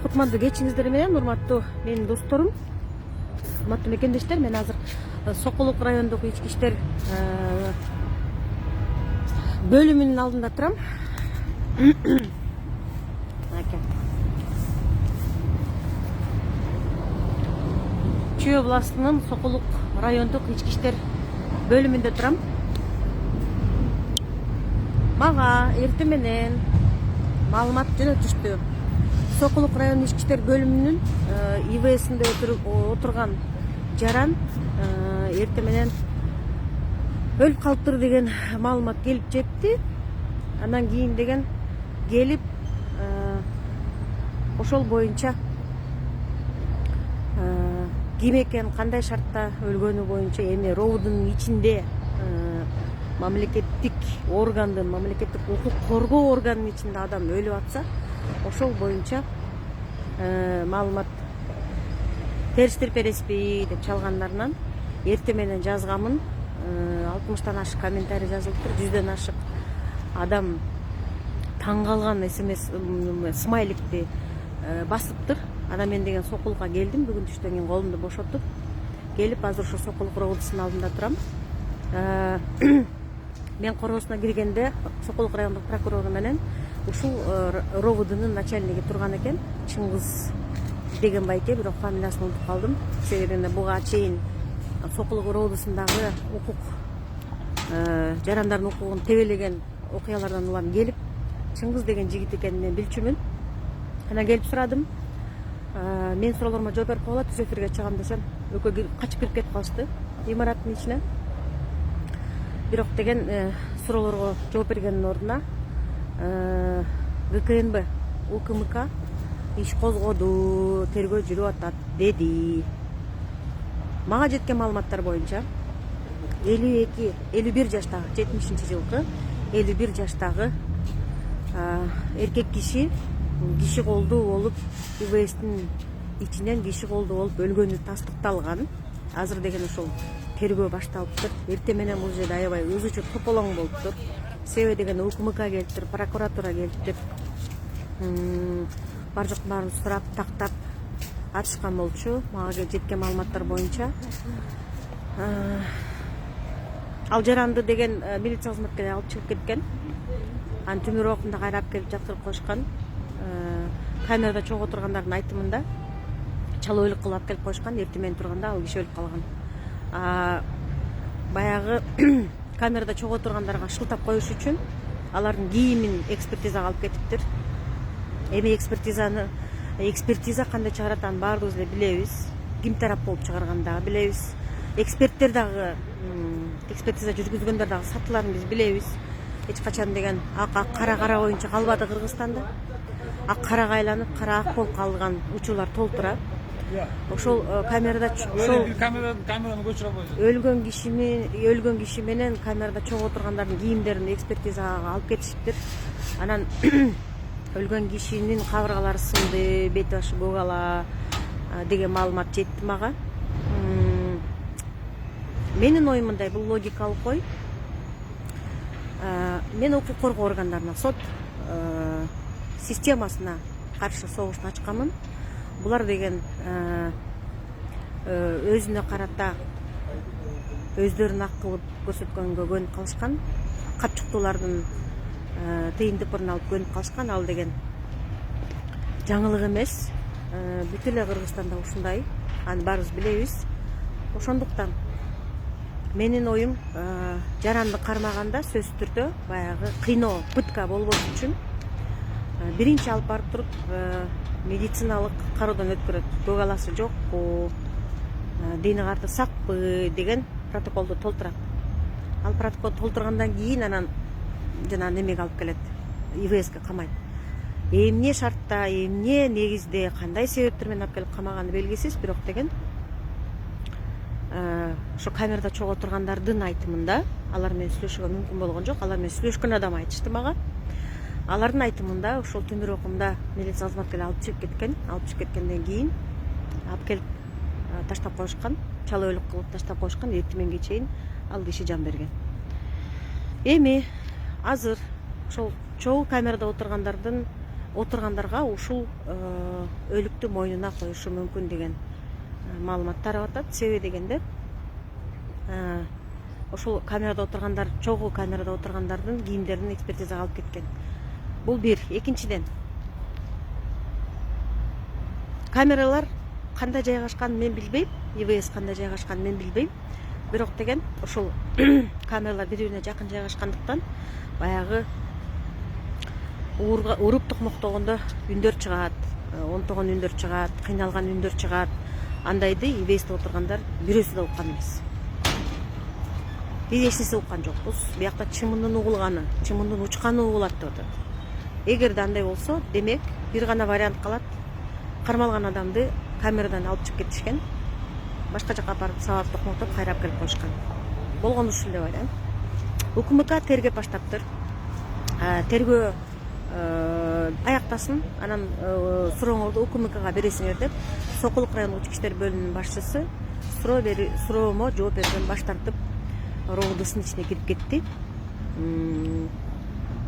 Кутмандуу кечиңиздер менен, урматтуу менин досторум, урматтуу мекендештер. Мен азыр Сокулук райондук ички иштер бөлүмүнүн алдында турам. Чүй областынын Сокулук райондук ички иштер бөлүмүндө турам. Мага эртең менен маалымат жөнөтүштү. Сокулук район ички иштер бөлүмүнүн ИВСинде отурган жаран эртең менен өлүп калыптыр деген маалымат келип жетти. Андан кийин деген келип ошол боюнча ким экен, кандай шартта өлгөнү боюнча эми робудун ичинде мамлекеттик органдын, мамлекеттик укук коргоо органынын ичинде адам өлүп атса, ошол боюнча маалымат терстирип бересизби деп чалгандарынан эртең менен жазгамын. 60тан ашык комментарий жазылыптыр, 100дөн ашык адам таң калган смс смайликти басыптыр. Анан мен деген Сокулукка келдим, бүгүн түштөн кийин колумду бошотуп келип, азыр ошо Сокулук робудусунун алдында турам. Мен короосуна киргенде Сокулук райондук прокурору менен ушул робудунун начальниги турган экен, Чыңгыз деген байке, бирок фамилиясын унутуп калдым. Себебинде буга чейин Сокулук робудусундагы укук жарандардын укугун тебелеген окуялардан улам келип, Чыңгыз деген жигит экенин мен билчүмүн. Анан келип сурадым. Мен суроолорума жооп берип калгыла, түз эфирге чыгам десем, экөө качып кирип кетип калышты имараттын ичине. Бирок деген суроолорго жооп бергендин ордуна ГКНБ УКМК иш козгоду, тергөө жүрүп атат деди. Мага жеткен маалыматтар боюнча 51 жаштагы 70-жылкы 51 жаштагы эркек киши колдуу болуп, ИВСтин ичинен киши колдуу болуп өлгөнү тастыкталган. Азыр деген ошол тергөө башталыптыр. Эртең менен бул жерде аябай ызы-чуу тополоң болуптур. Себеби деген УКМК келиптир, прокуратура келиптир. Бар жок баарын сурап, тактап атышкан болчу. Мага жеткен маалыматтар боюнча ал жаранды деген милиция кызматкери алып чыгып кеткен. Анын түмүр окунда кайра алып келип жаткырып коюшкан. Камерада чогуу отургандардын айтымында чала өлүк кылып алып келип коюшкан. Эртең менен турганда ал киши өлүп калган. Баягы камерада чогуу отургандарга шылтап коюш үчүн алардын кийимин экспертизага алып кетиптир. Эми экспертиза кандай чыгарат, анын баарыбыз эле билебиз. Ким тарап болуп чыгарганын дагы билебиз. Эксперттер дагы, экспертиза жүргүзгөндөр дагы сатыларын биз билебиз. Эч качан деген ак кара боюнча калбады Кыргызстанда. Ак карага айланып, кара ак болуп калган учурлар толтура. Ошол камерада камераны көчүрө албайсыз. Өлгөн киши менен камерада чогуу отургандардын кийимдерин экспертизага алып кетишиптир. Анан өлгөн кишинин кабыргалары сынды, бет башы көгала деген маалымат жетти мага. Менин оюм мындай, бул логикалык ой. Мен укук коргоо органдарына, сот системасына каршы согушту ачканмын. Булар деген өзүнө карата өздөрүн ак кылып көрсөткөнгө көнүп калышкан. Капчыктуулардын тыйындыпырын алып көнүп калышкан. Ал деген жаңылык эмес. Бүт эле Кыргызстанда ушундай. Аны баарыбыз билебиз. Ошондуктан менин оюм, жаранды кармаганда сөзсүз түрдө баягы кыйноо, пытка болбош үчүн биринчи алып барып туруп медициналык кароодон өткөрөт. Көгаласы жокпу, дени карты сакпы деген протоколду толтурат. Ал протокол толтургандан кийин анан жана немеге алып келет, ИВСке камайт. Эмне шартта, эмне негизде, кандай себептер менен алып келип камаганы белгисиз, бирок деген ошо камерада чогуу отургандардын айтымында, алар менен сүйлөшүүгө мүмкүн болгон жок. Алар менен сүйлөшкөн адам айтышты мага. Алардын айтымында ошол түмүр окумда милиция кызматкери алып чыгып кеткен. Алып чыгып кеткенден кийин алып келип таштап коюшкан, чала өлүк кылып таштап коюшкан. Эртең мененге чейин ал киши жан берген. Эми азыр ошол чогуу камерада отургандардын отургандарга ушул өлүктү мойнуна коюшу мүмкүн деген маалымат тарап атат. Себеби дегенде ошол камерада отургандар, чогуу камерада отургандардын кийимдерин экспертизага алып кеткен. Бул бир. Экинчиден, камералар кандай жайгашканын мен билбейм, ИВС кандай жайгашканын мен билбейм. Бирок деген ошол камералар бири-бирине жакын жайгашкандыктан баягы уруп токмоктогондо үндөр чыгат, онтогон үндөр чыгат, кыйналган үндөр чыгат. Андайды ИВСте отургандар бирөөсү да уккан эмес. Биз эч нерсе уккан жокпуз. Биякта чымындын угулганы, чымындын учканы угулат деп атат. Эгерде андай болсо, демек бир гана вариант калат. Кармалган адамды камерадан алып чыгып кетишкен. Башка жака барып сабап токмотоп кайрап келип коюшкан. Болгон ушул деп ойлойм. УКМК тергеп баштаптыр. Тергөө аяктасын, анан сурооңорду УКМКга бересиңер деп Сокулук райондук ички иштер бөлүмүнүн башчысы суроомо жооп берүүдөн баш тартып ровдсынын ичине кирип кетти.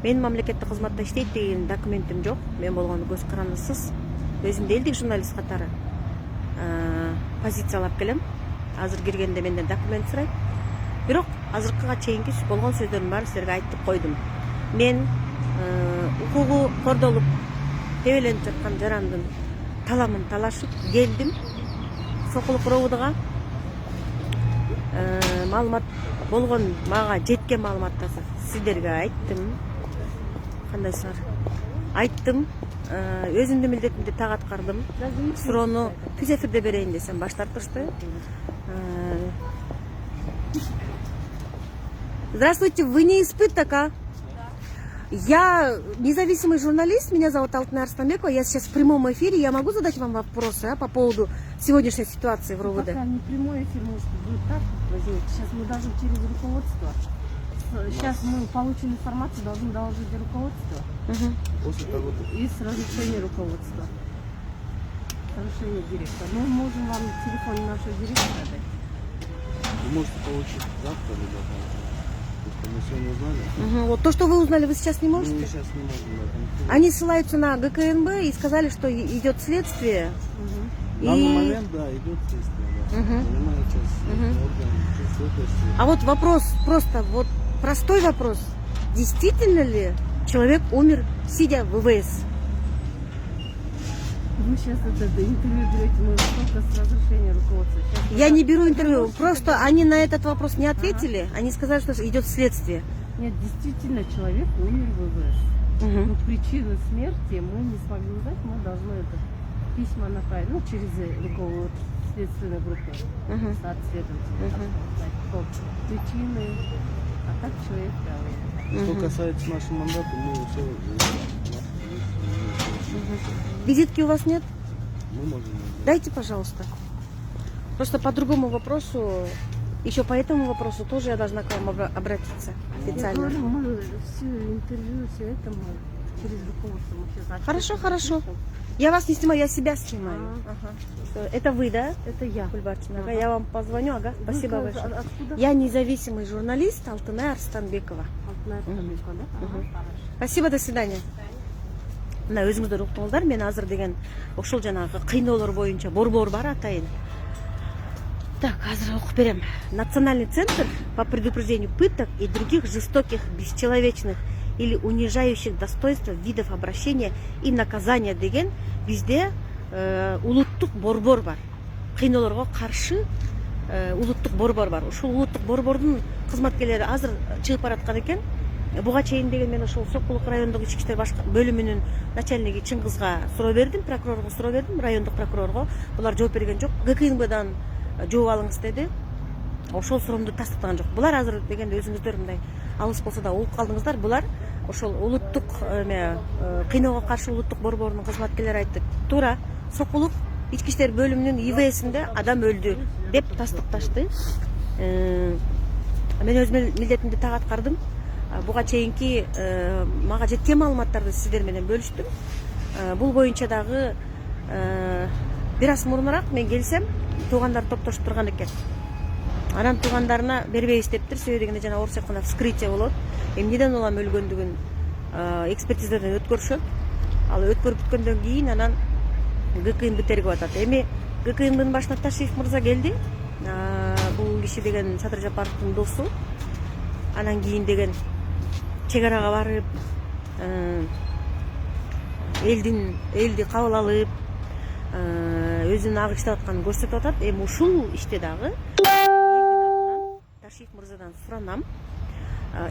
Мен мамлекеттик кызматта иштейт деген документим жок. Мен болгону көз карандысыз өзүмдү элдик журналист катары позициялап келем. Азыр киргенде менден документ сурайт. Бирок азыркыга чейинки болгон сөздөрдүн баарын силерге айтып койдум. Мен укугу кордолуп тебеленип жаткан жарандын таламын талашып келдим. Сокулук ровдга маалымат болгон, мага жеткен маалыматты сиздерге айттым. Кандайсыңар? Айттым. Өзүмдүн милдетимди так аткардым. Суроону түз эфирде берейин десем баш тартышты. Здравствуйте, вы не из пыток, а? Я независимый журналист, меня зовут Алтынай Арыстанбекова, я сейчас в прямом эфире, я могу задать вам вопросы по поводу сегодняшней ситуации в РОВД? Пока не прямой эфир, может будет так возникнуть. Сейчас мы должны через руководство. Сейчас мы получим информацию, должны доложить руководство. После того, И с разрешения руководства. Разрешение директора. Мы можем вам телефон нашего директора дать. вы можете получить завтра, либо завтра. Потому что мы сегодня узнали. Вот то, что вы узнали, вы сейчас не Мы можете? сейчас не можем. Да, Они ссылаются на ГКНБ и сказали, что идет следствие. в данный момент, да, идет следствие, да. Занимает сейчас орган, следствие. А вот вопрос, просто вот простой вопрос. Действительно ли человек умер, сидя в ВВС? Вы сейчас это интервью берете, мы только с разрешения руководства. Сейчас Я не беру интервью. Просто они на этот вопрос не ответили. Они сказали, что идет следствие. Нет, действительно, человек умер в ВВС. Но причину смерти мы не смогли узнать, мы должны это письмо направить, ну, через руководство следственной группы, от следователя, узнать причины, а так человек, да, Что касается нашего мандата, мы все Визитки у вас нет? мы можем. Дайте, пожалуйста. Просто по другому вопросу, еще по этому вопросу тоже я должна к вам обратиться Я официально. говорю, мы все интервью, все это мы через руководство мы сейчас Хорошо, хорошо. Я вас не снимаю, я себя снимаю. Это вы, да? Это я. Кульбарчина? Ага, я вам позвоню, ага, спасибо Вы большое. Откуда? Я независимый журналист Алтынай Арыстанбекова. Алтынай Арыстанбекова, да? Ага, хорошо. Спасибо, до свидания. Мына өзүңүздөр уктуңуздар, мен азыр деген ошол жанагы кыйноолор боюнча борбор бар атайын. Так, азыр окуп берем. Национальный центр по предупреждению пыток и других жестоких, бесчеловечных или унижающих достоинства видов обращения и наказания деген бизде улуттук борбор бар. Кыйноолорго каршы улуттук борбор бар. Ушул улуттук борбордун кызматкерлери азыр чыгып бараткан экен. Буга чейин деген мен ошол Сокулук райондук ички иштер бөлүмүнүн начальниги Чыңгызга суроо бердим, прокурорго суроо бердим, райондук прокурорго. Булар жооп берген жок. ГКНБдан жооп алыңыз деди. Ошол суроомду тастыктаган жок. Булар азыр дегенде өзүңүздөр мындай алыс болсо да угуп калдыңыздар. Булар ошол улуттук кыйноого каршы улуттук борборунун кызматкерлери айтты. Туура Сокулук ички иштер бөлүмүнүн ИВСинде адам өлдү деп тастыкташты. Мен өз милдетимди так аткардым. Буга чейинки мага жеткен маалыматтарды сиздер менен бөлүштүм. Бул боюнча дагы бир аз мурунураак мен келсем, туугандар топтошуп турган экен. Анан туугандарына бербейбиз дептир, себеби дегенде жана орус айтканда вскрытие болот. Эмнеден улам өлгөндүгүн экспертизадан өткөрүшөт. Ал өткөрүп бүткөндөн кийин анан ГКНБ тергеп атат. Эми ГКНБнын башына Ташиев мырза келди. Бул киши деген Садыр Жапаровдун досу. Анан кийин деген чек арага барып, элди кабыл алып, өзүнүн ак иштеп атканын көрсөтүп атат. Эми ушул иште дагы Ташиев мырзадан суранам.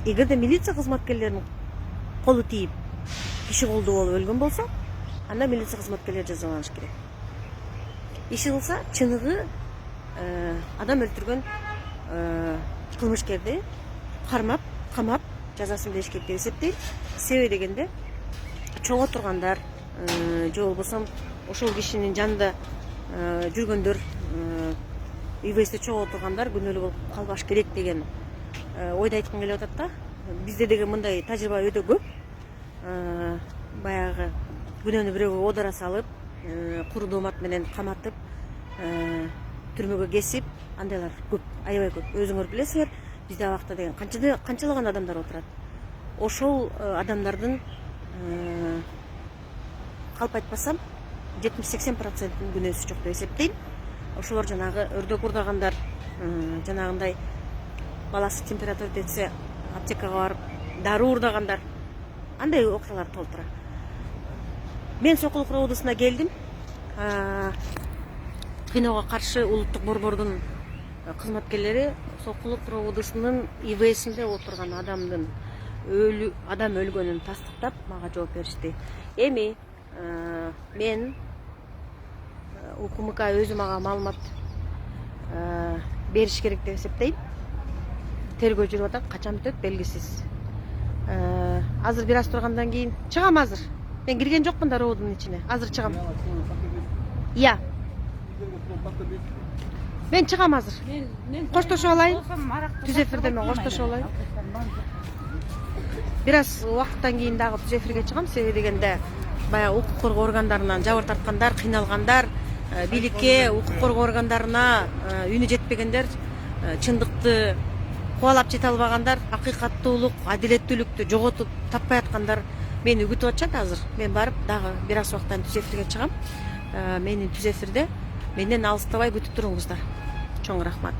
Эгерде милиция кызматкерлеринин колу тийип, киши колдуу болуп өлгөн болсо, анда милиция кызматкерлери жазаланыш керек. Иши кылса, чыныгы адам өлтүргөн кылмышкерди кармап, камап жазасын бериш керек деп эсептейт. Себеби дегенде чоң отургандар же болбосо ошол кишинин жанында жүргөндөр, ИВСте чоң отургандар күнөөлүү болуп калбаш керек деген ойду айткым келип атат да. Бизде деген мындай тажрыйба өтө көп. Баягы күнөөнү бирөөгө одора салып, куру доомат менен каматып, түрмөгө кесип, андайлар көп, аябай көп. Өзүңөр билесиңер, бизде абакта деген канчалаган адамдар отурат. Ошол адамдардын калп айтпасам 70-80% күнөөсү жок деп эсептейм. Ошолор жанагы өрдөк урдагандар, жанагындай баласы температура жетсе аптекага барып дару урдагандар, андай окуялар толтура. Мен Сокулук роодусуна келдим. Кыйноого каршы улуттук борбордун кызматкерлери Сокулук роодусунун ИВСинде отурган адам өлгөнүн тастыктап мага жооп беришти. Эми мен УКМК өзү мага маалымат бериш керек деп эсептейм. Тергөө жүрүп атат, качан бүтөт белгисиз. Азыр бир аз тургандан кийин чыгам. Азыр мен кирген жокмун да роодун ичине. Азыр чыгам. Иә. Мен чыгам азыр. Коштошуп алайын. Түз эфирде мен коштошуп алайын. Бир аз убакыттан кийин дагы түз эфирге чыгам. Себеби дегенде баягы укук коргоо органдарынан жабыр тарткандар, кыйналгандар, бийликке, укук коргоо органдарына үнү жетпегендер, чындыкты кубалап жете албагандар, акыйкаттуулук, адилеттүүлүктү жоготуп таппай аткандар мени күтүп атышат азыр. Мен барып дагы бир аз убакыттан түз эфирге чыгам. Менин түз эфирде менден алыстабай күтүп туруңуздар. Чоң рахмат.